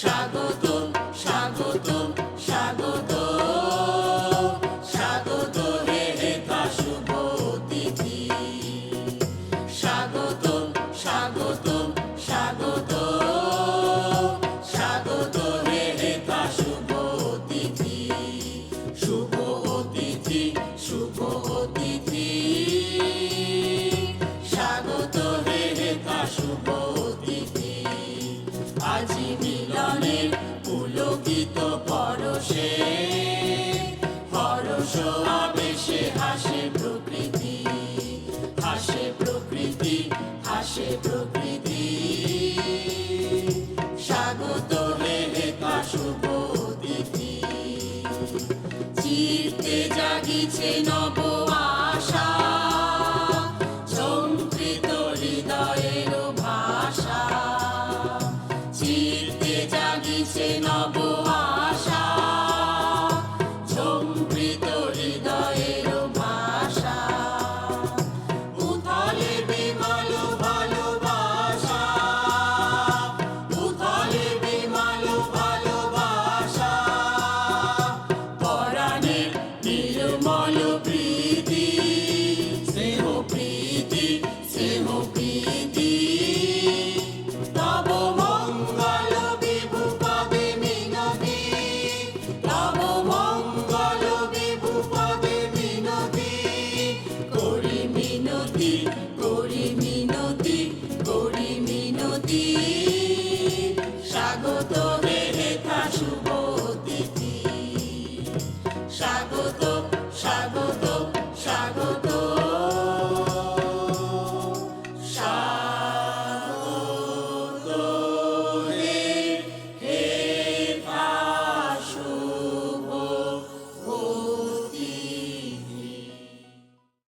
স্বাগতম স্বাগতম স্বাগতম স্বাগত হে হেতা শুভ অতিথি। স্বাগতম স্বাগতম স্বাগতম স্বাগত হে হেতা শুভ অতিথি। শুভ অতিথি শুভ অতিথি স্বাগত হে হেতা শুভ অতিথি। আজি মিলনের পুলকিত পরশে হরষ আবেশে হাসে প্রকৃতি, হাসে প্রকৃতি, হাসে প্রকৃতি। স্বাগত হে হেতা শুভ অতিথি। চিত্তে জাগিছে নব আশা, ঝঙ্কৃত হৃদয়ের ভাষা। চিত্তে জাগিছে নব আশা, ঝঙ্কৃত হৃদয়ের ভাষা। উথলে বিমল ভালোবাসা, উথলে বিমল ভালোবাসা। পরাণের নির্মল প্রীতি, স্নেহ প্রীতি, স্নেহ প্রীতি। তব মঙ্গল বিভু পদে মিনতি, তব মঙ্গল বিভু পদে মিনতি। করি মিনতি, করি মিনতি, করি মিনতি।